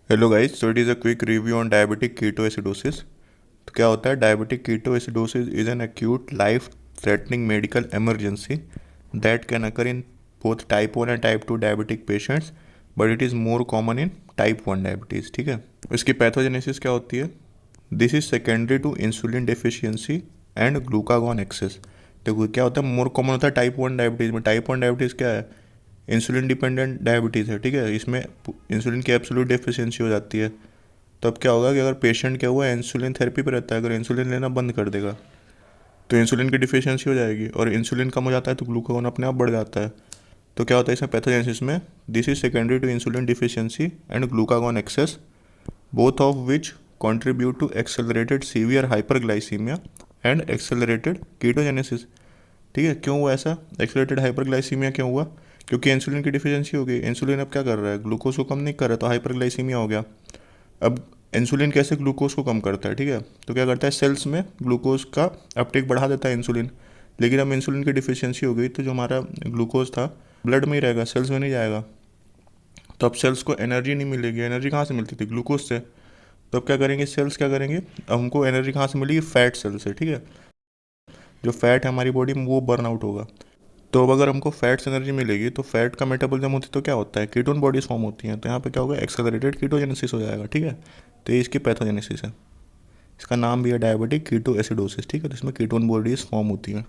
Hello guys, so it is a quick review on diabetic ketoacidosis. तो क्या होता है? Diabetic ketoacidosis is an acute life threatening medical emergency that can occur in both type 1 and type 2 diabetic patients, but it is more common in type 1 diabetes. ठीक है, इसकी pathogenesis क्या होती है? This is secondary to insulin deficiency and glucagon excess. देखो क्या होता है, मोर कॉमन होता है टाइप 1 डायबिटीज़ में। टाइप 1 डायबिटीज़ क्या है? इंसुलिन डिपेंडेंट डायबिटीज़ है। ठीक है, इसमें इंसुलिन की एब्सोल्यूट डेफिशिएंसी हो जाती है। तो अब क्या होगा कि अगर पेशेंट क्या हुआ, इंसुलिन थेरेपी पर रहता है, अगर इंसुलिन लेना बंद कर देगा तो इंसुलिन की डिफिशियंसी हो जाएगी, और इंसुलिन कम हो जाता है तो ग्लूकागॉन अपने आप बढ़ जाता है। तो क्या होता है इसमें पैथोजेनेसिस में? This is secondary to insulin deficiency and glucagon excess, both of which contribute to accelerated severe hyperglycemia and accelerated ketogenesis। ठीक है, क्यों हुआ ऐसा? एक्सेलरेटेड हाइपरग्लाइसीमिया क्यों हुआ? क्योंकि इंसुलिन की डिफिशियंसी हो गई। इंसुलिन अब क्या कर रहा है? ग्लूकोज को कम नहीं कर रहा, तो हाइपरग्लाइसीमिया हो गया। अब इंसुलिन कैसे ग्लूकोज को कम करता है? ठीक है, तो क्या करता है, सेल्स में ग्लूकोज का अपटेक बढ़ा देता है इंसुलिन। लेकिन अब इंसुलिन की डिफिशियंसी हो गई तो जो हमारा ग्लूकोज था ब्लड में ही रहेगा, सेल्स में नहीं जाएगा। तो अब सेल्स को एनर्जी नहीं मिलेगी। एनर्जी कहाँ से मिलती थी? ग्लूकोज से। तो अब क्या करेंगे सेल्स? क्या करेंगे, अब हमको एनर्जी कहाँ से मिलेगी? फैट सेल से। ठीक है, जो फैट है हमारी बॉडी में वो बर्न आउट होगा। तो अब अगर हमको फैट से एनर्जी मिलेगी तो फैट का मेटाबॉलिज्म होती है, तो क्या होता है, कीटोन बॉडीज फॉर्म होती हैं। तो यहाँ पे क्या होगा, एक्सेलरेटेड कीटोजेनेसिस हो जाएगा। ठीक है, तो ये इसकी पैथोजेनेसिस है। इसका नाम भी है डायबिटिक कीटोएसिडोसिस। ठीक है, तो इसमें कीटोन बॉडीज फॉर्म होती हैं।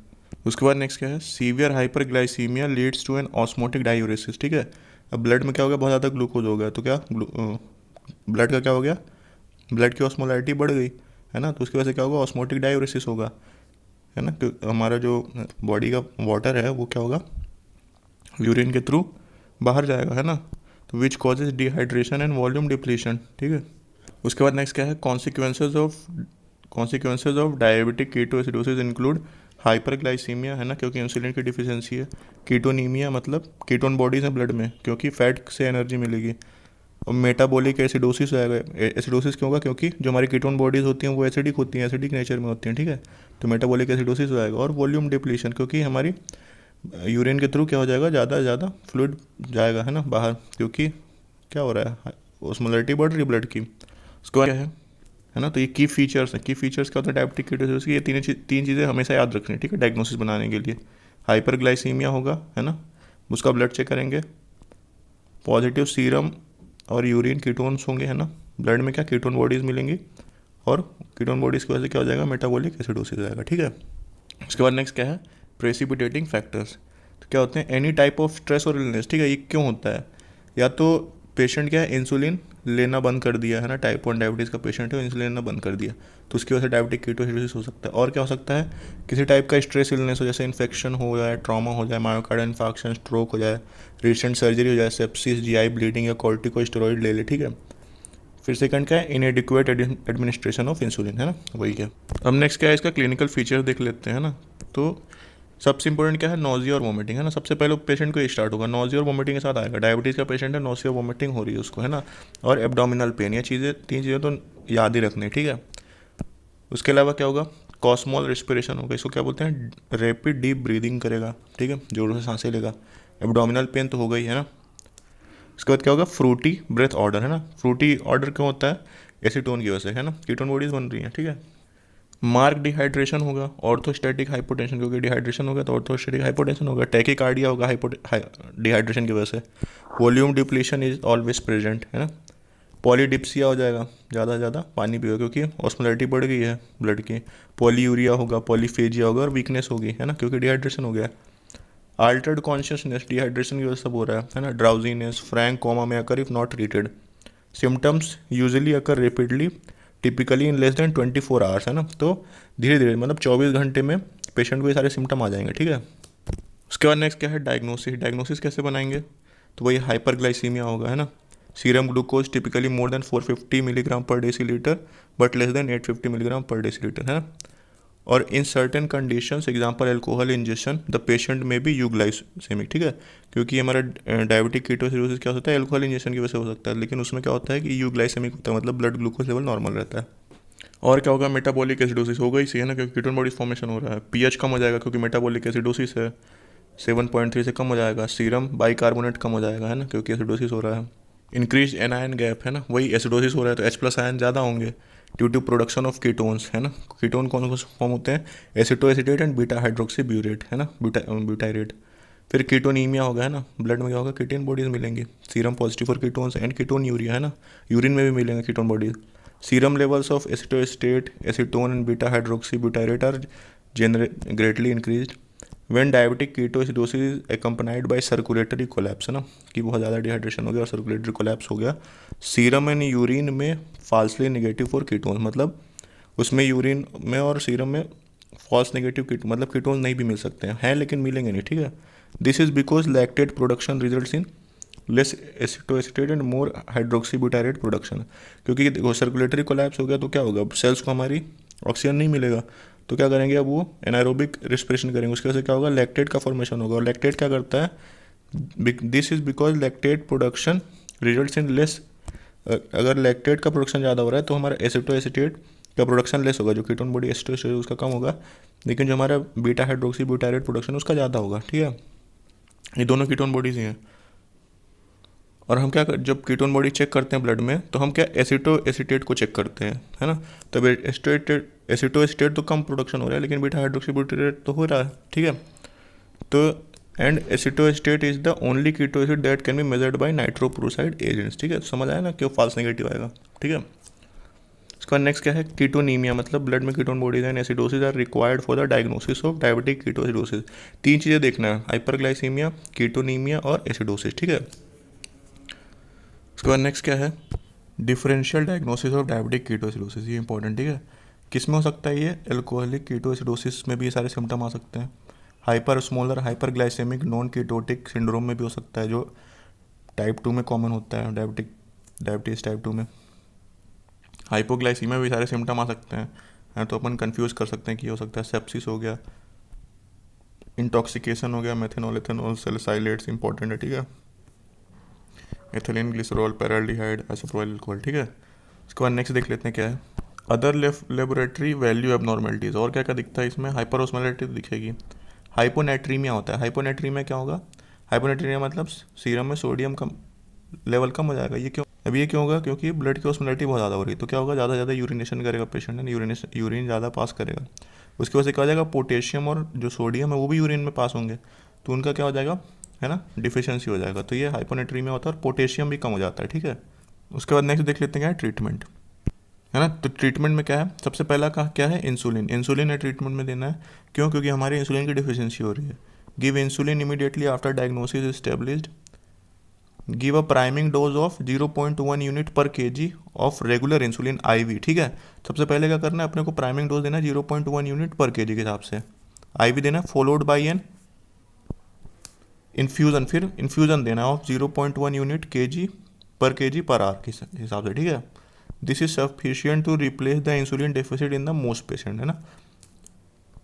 उसके बाद नेक्स्ट क्या है, severe hyperglycemia leads to an osmotic diuresis. ठीक है, अब ब्लड में क्या हो गया, बहुत ज़्यादा ग्लूकोज हो गया, तो क्या ब्लड का क्या हो गया, ब्लड की ऑस्मोलैरिटी बढ़ गई, है ना। तो उसकी वजह से क्या होगा, ऑस्मोटिक डायूरेसिस होगा, है ना। हमारा जो बॉडी का वाटर है वो क्या होगा, यूरिन के थ्रू बाहर जाएगा, है ना। तो which causes dehydration and volume depletion. ठीक है, उसके बाद नेक्स्ट क्या है, consequences of diabetic ketoacidosis include hyperglycaemia, है ना, क्योंकि इंसुलिन की डिफिशियंसी है। कीटोनीमिया मतलब कीटोन बॉडीज हैं ब्लड में, क्योंकि फैट से एनर्जी मिलेगी। और मेटाबॉलिक एसिडोसिस आएगा। एसिडोसिस क्यों होगा? क्योंकि जो हमारी कीटोन बॉडीज़ होती हैं वो एसिडिक होती हैं, एसिडिक नेचर में होती हैं। ठीक है, तो मेटाबॉलिक एसिडोसिस हो जाएगा। और वॉल्यूम डिप्लीशन, क्योंकि हमारी यूरिन के थ्रू क्या हो जाएगा, ज़्यादा से ज़्यादा फ्लूइड जाएगा, है ना, बाहर, क्योंकि क्या हो रहा है, ऑस्मोलैरिटी बढ़ रही है ब्लड की। उसके बाद क्या है ना। तो ये की फीचर्स हैं। की फीचर्स क्या होता है डायबिटिक कीटोसिस की? ये तीन चीज़ें हमेशा याद रखनी है। ठीक है, डायग्नोसिस बनाने के लिए। हाइपरग्लाइसीमिया होगा, है ना, उसका ब्लड चेक करेंगे। पॉजिटिव सीरम और यूरिन कीटोन्स होंगे, है ना, ब्लड में क्या कीटोन बॉडीज़ मिलेंगी, और कीटोन बॉडीज़ की वजह से क्या हो जाएगा, मेटाबॉलिक एसिडोसिस हो जाएगा। ठीक है, उसके बाद नेक्स्ट क्या है, प्रेसिपिटेटिंग फैक्टर्स। तो क्या होते हैं, एनी टाइप ऑफ स्ट्रेस और इलनेस। ठीक है, ये क्यों होता है? या तो पेशेंट क्या है, इंसुलिन लेना बंद कर दिया, है ना, टाइप 1 डायबिटीज़ का पेशेंट है, इंसुलिन लेना बंद कर दिया, तो उसकी वजह से डायबिटिक कीटोसिडोसिस हो सकता है। और क्या हो सकता है, किसी टाइप का स्ट्रेस इलनेस हो, जैसे इन्फेक्शन हो जाए, ट्रॉमा हो जाए, मायोकार्डियल इन्फार्क्शन, स्ट्रोक हो जाए, रिसेंट सर्जरी हो जाए, सेप्सिस, जीआई ब्लीडिंग, या कॉर्टिकोस्टेरॉइड ले ले। ठीक है, फिर सेकंड क्या है, इनएडिक्वेट एडमिनिस्ट्रेशन ऑफ इंसुलिन, है ना, वही है। अब नेक्स्ट क्या है, इसका क्लिनिकल फीचर देख लेते हैं, है ना। तो सबसे इंपॉर्टेंट क्या है, नोजिया और वोमिटिंग, है ना। सबसे पहले पेशेंट को ये स्टार्ट होगा, नोजिया और वोमिटिंग के साथ आएगा। डायबिटीज़ का पेशेंट है, नोजिया वोमिटिंग हो रही है उसको, है ना। और एब्डोमिनल पेन, ये चीज़ें, तीन चीज़ें तो याद ही रखनी है। ठीक है, उसके अलावा क्या होगा, कॉस्मोल रेस्पिरेशन होगा। इसको क्या बोलते हैं, रैपिड डीप ब्रीदिंग करेगा। ठीक है, जोरों से सांसें लेगा। एब्डोमिनल पेन तो हो गई, है ना। उसके बाद क्या होगा, फ्रूटी ब्रेथ ऑर्डर, है ना। फ्रूटी ऑर्डर क्यों होता है, एसीटोन की वजह से, है ना, कीटोन बॉडीज बन रही हैं। ठीक है, मार्क डिहाइड्रेशन होगा, ऑर्थोस्टैटिक हाइपोटेंशन, क्योंकि डिहाइड्रेशन होगा तो ऑर्थोस्टैटिक हाइपोटेंशन होगा। टैकीकार्डिया होगा डिहाइड्रेशन की वजह से। Volume depletion is always present, है ना। पॉलीडिप्सिया हो जाएगा, ज़्यादा से ज़्यादा पानी पिएगा, क्योंकि ऑस्मोलैरिटी बढ़ गई है ब्लड की। पॉलीयूरिया होगा, पॉलीफेजिया होगा, और वीकनेस होगी, है ना, क्योंकि डिहाइड्रेशन हो गया। अल्टर्ड कॉन्शियसनेस डिहाइड्रेशन की वजह से हो रहा है ना। ड्राउजीनेस, फ्रैंक कोमा में occur if not treated. Symptoms usually occur rapidly, typically in less than 24 hours, है ना। तो धीरे धीरे, मतलब 24 घंटे में पेशेंट को ये सारे सिम्टम आ जाएंगे। ठीक है, उसके बाद नेक्स्ट क्या है, डायग्नोसिस। डायग्नोसिस कैसे बनाएंगे, तो वही हाइपरग्लाइसीमिया होगा, है ना। Serum glucose typically more than 450 milligram पर decilitre, but less than 850 milligram पर डेसीलीटर, है ना। और in certain conditions, example alcohol injection, the patient may be euglycaemic. ठीक है, क्योंकि हमारा डायबिटिक कीटोसिडोसिस क्या होता है, अल्कोहल इंजेक्शन की वजह से हो सकता है, लेकिन उसमें क्या होता है कि यूग्लाइसेमिक होता है, मतलब ब्लड ग्लूकोज लेवल नॉर्मल रहता है। और क्या होगा, मेटाबॉलिक एसिडोसिस होगा इसी, है ना, क्योंकि कीटोन बॉडीज फॉर्मेशन हो रहा है। पीएच कम हो जाएगा, क्योंकि मेटाबॉलिक एसिडोसिस है, 7.3 से कम हो जाएगा। सीरम बाइकार्बोनेट कम हो जाएगा, है ना, क्योंकि एसिडोसिस हो रहा है। इंक्रीज एनायन गैप है ना, वही एसिडोसिस हो रहा है तो H प्लस आयन ज़्यादा होंगे due to production of ketones है ना। कीटोन कौन कौन से फॉर्म होते हैं, acetoacetate and beta hydroxy butyrate है ना, ब्यूटाइरेट। फिर कीटोनीमिया होगा है ना, ब्लड में क्या होगा, कीटोन बॉडीज मिलेंगी, serum positive for ketones and ketonuria है ना, यूरिन में भी मिलेंगे ketone bodies. Serum levels of acetoacetate acetone and beta hydroxy butyrate are greatly increased when diabetic ketoacidosis is accompanied by circulatory collapse है ना, कि बहुत ज़्यादा डिहाइड्रेशन हो गया और सर्कुलेटरी कोलैप्स हो गया। सीरम एंड यूरिन में फाल्सली नेगेटिव फॉर कीटोन, मतलब उसमें यूरिन में और सीरम में फॉल्स नेगेटिव कीटोन, मतलब कीटोन नहीं भी मिल सकते हैं लेकिन मिलेंगे नहीं, ठीक है। This is because lactate production results in less acetoacetate and more hydroxybutyrate production, क्योंकि सर्कुलेटरी कोलैप्स हो गया तो क्या होगा, सेल्स को हमारी ऑक्सीजन नहीं मिलेगा तो क्या करेंगे, अब वो एनारोबिक रिस्पिरेशन करेंगे, उसकी वजह से क्या होगा, लैक्टेट का फॉर्मेशन होगा। और लैक्टेट क्या करता है, this is because lactate production results in less, अगर लैक्टेट का प्रोडक्शन ज़्यादा हो रहा है तो हमारा एसिटोएसिटेट का प्रोडक्शन लेस होगा, जो कीटोन बॉडी एसिटोएसिटेट उसका कम होगा, लेकिन जो हमारा बीटा हाइड्रोक्सी ब्यूटाइरेट प्रोडक्शन उसका ज़्यादा होगा, ठीक है। ये दोनों कीटोन बॉडीज ही हैं। और हम क्या जब कीटोन बॉडी चेक करते हैं ब्लड में तो हम क्या एसिटो एसिटेट को चेक करते हैं है ना, तब एसिटो एसिटेट तो कम प्रोडक्शन हो रहा है लेकिन बीटा हाइड्रोक्सी ब्यूटाइरेट तो हो रहा है, ठीक है। तो and acetoacetate is the only keto acid that can be measured by nitroprusside agents, ठीक है। समझ आया ना क्यों फॉल्स नेगेटिव आएगा, ठीक है। इसका नेक्स्ट क्या है, कीटोनीमिया, मतलब ब्लड में ketone bodies and acidosis are required for the diagnosis of diabetic ketoacidosis. तीन चीज़ें देखना है, हाइपरग्लाइसीमिया, कीटोनीमिया और एसिडोसिस, ठीक है। उसके बाद नेक्स्ट क्या है, differential diagnosis of diabetic ketoacidosis, ये इंपॉर्टेंट, ठीक है। किस में हो सकता है ये, एल्कोहलिक कीटोएसिडोसिस में भी ये सारे सिम्टम आ सकते हैं। Hyper smaller hyperglycaemic non ketotic syndrome में भी हो सकता है, जो टाइप 2 में कॉमन होता है, डायबिटीज़ टाइप 2 में। हाइपोग्लाइसीमिया भी सारे सिम्टम आ सकते हैं तो अपन कंफ्यूज कर सकते हैं कि हो सकता है सेप्सिस हो गया, इंटॉक्सिकेशन हो गया, मेथेनॉल एथेनॉल सैलिसाइलेट्स इंपॉर्टेंट है, ठीक है। एथिलीन ग्लिसरॉल पैराल्डिहाइड आइसोप्रोइल अल्कोहल, ठीक है। उसके बाद नेक्स्ट देख लेते हैं क्या है, अदर लेबोरेटरी वैल्यू एबनॉर्मेलिटीज़, और क्या क्या दिखता है इसमें, हाइपरोस्मोलैरिटी दिखेगी। हाइपोनेट्रीमिया होता है, हाइपोनेट्रीमिया क्या होगा, हाइपोनेट्रीमिया मतलब सीरम में सोडियम कम लेवल कम हो जाएगा। ये क्यों, अब ये क्यों होगा, क्योंकि ब्लड की ऑस्मोलैरिटी बहुत ज़्यादा हो रही है तो क्या होगा, ज़्यादा ज़्यादा यूरिनेशन करेगा पेशेंट है, यूरिन ज़्यादा पास करेगा, उसकी वजह से क्या हो जाएगा, पोटेशियम और जो सोडियम है वो भी यूरिन में पास होंगे तो उनका क्या हो जाएगा है ना, डिफिशियंसी हो जाएगा। तो ये हाइपोनेट्रीमिया होता है और पोटेशियम भी कम हो जाता है, ठीक है। उसके बाद नेक्स्ट देख लेते हैं क्या है, ट्रीटमेंट है ना। तो ट्रीटमेंट में क्या है, सबसे पहला का क्या है, इंसुलिन, इंसुलिन है ट्रीटमेंट में देना है। क्यों, क्योंकि हमारे इंसुलिन की डिफिशियंसी हो रही है। Give insulin immediately after diagnosis established. Give a priming dose of 0.1 unit per KG of regular insulin IV, ठीक है। सबसे पहले क्या करना है, अपने को प्राइमिंग डोज देना है 0.1 यूनिट पर केजी के हिसाब से आईवी देना, फॉलोड बाई एन इन्फ्यूज़न, फिर इन्फ्यूज़न देना है ऑफ 0.1 यूनिट केजी पर आवर के हिसाब से, ठीक है। This is sufficient to replace the insulin deficit in the most patient, है ना।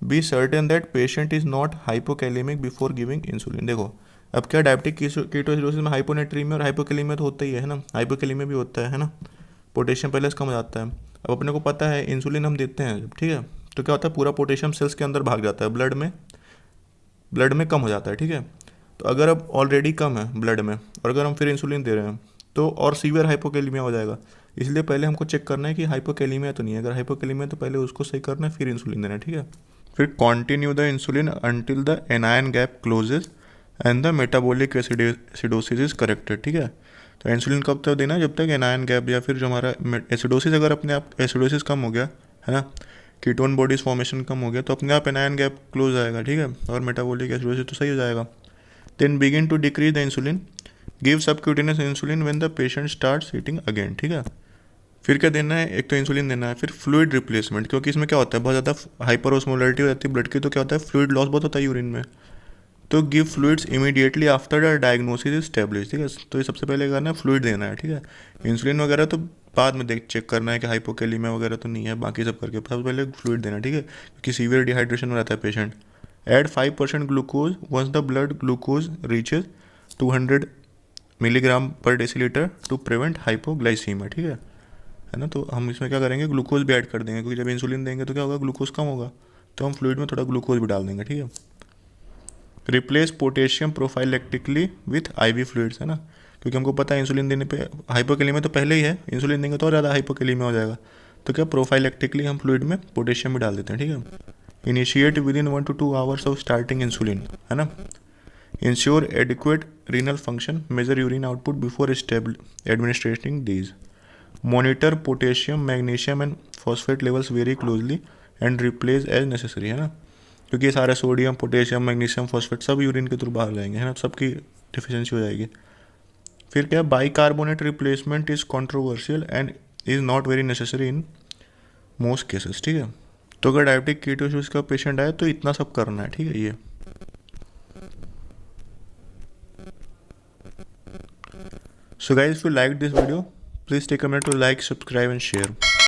Be certain that patient is not hypokalemic before giving insulin. देखो अब क्या, डायबिटिक कीटोएसिडोसिस में हाइपोनेट्रीमिया और हाइपोकैलेमिया तो होता ही है ना, हाइपोकैलेमिया भी होता है ना, पोटेशियम पहले से कम हो जाता है। अब अपने को पता है इंसुलिन हम देते हैं जब, ठीक है, तो क्या होता है, पूरा पोटेशियम सेल्स के अंदर भाग जाता है, ब्लड में कम हो जाता है, ठीक है। तो अगर अब ऑलरेडी कम है ब्लड में और अगर हम फिर इंसुलिन दे रहे हैं तो और सीवियर हाइपोकैलेमिया हो जाएगा। इसलिए पहले हमको चेक करना है कि हाइपोकैलेमिया तो नहीं है, अगर हाइपोकैलेमिया तो पहले उसको सही करना है फिर इंसुलिन देना है, ठीक है। फिर continue the insulin until the anion gap closes and the metabolic acidosis is corrected, ठीक है। तो इंसुलिन कब तक देना है, जब तक एनायन गैप या फिर जो हमारा एसिडोसिस, अगर अपने आप एसिडोसिस कम हो गया है ना, कीटोन बॉडीज फॉर्मेशन कम हो गया तो अपने आप एनायन गैप क्लोज आएगा, ठीक है, और मेटाबॉलिक एसिडोसिस तो सही हो जाएगा। Then begin to decrease the insulin, give subcutaneous insulin when the patient starts eating again, ठीक है। फिर क्या देना है, एक तो इंसुलिन देना है, फिर फ्लूइड रिप्लेसमेंट, क्योंकि इसमें क्या होता है, बहुत ज़्यादा हाइपर ऑस्मोलैरिटी हो जाती है ब्लड की, तो क्या होता है, फ्लूइड लॉस बहुत होता है यूरिन में। तो give fluids immediately after the diagnosis is establish, ठीक है। तो ये सबसे पहले करना है, फ्लूइड देना है, ठीक है। इंसुलिन वगैरह तो बाद में चेक करना है कि हाइपोकैलेमिया वगैरह तो नहीं है, बाकी सब करके सबसे पहले फ्लूइड देना है, ठीक है, क्योंकि सीवियर डिहाइड्रेशन में रहता है patient. Add 5% glucose once the blood glucose reaches 200 milligram पर डेसीलीटर टू प्रिवेंट हाइपोग्लाइसीमिया, ठीक है ना। तो हम इसमें क्या करेंगे, ग्लूकोज भी ऐड कर देंगे, क्योंकि जब इंसुलिन देंगे तो क्या होगा, ग्लूकोज कम होगा, तो हम फ्लूइड में थोड़ा ग्लूकोज भी डाल देंगे, ठीक है। Replace potassium prophylactically with ivy fluids, है ना, क्योंकि हमको पता है इंसुलिन देने पे हाइपोकैलेमिया तो पहले ही है, इंसुलिन देंगे तो और ज़्यादा हाइपोकैलेमिया हो जाएगा। तो क्या प्रोफाइलेक्टिकली हम फ्लूइड में पोटेशियम भी डाल देते हैं, ठीक है। Initiate with in 1 to 2 hours of starting insulin, है ना। Ensure adequate renal function, measure urine output before administrating these. Monitor potassium, magnesium and phosphate levels very closely and replace as necessary, है ना। क्योंकि ये सारे सोडियम, पोटेशियम, मैग्नीशियम, फॉस्फेट सब urine के through बाहर जाएंगे, है ना, सबकी डिफिशियंसी हो जाएगी। फिर क्या, bicarbonate replacement is controversial and is not very necessary in most cases, ठीक है। तो अगर डायबिटिक कीटोसिस का पेशेंट आए तो इतना सब करना है, ठीक है। ये so guys, if you liked this video, please take a minute to like, subscribe and share.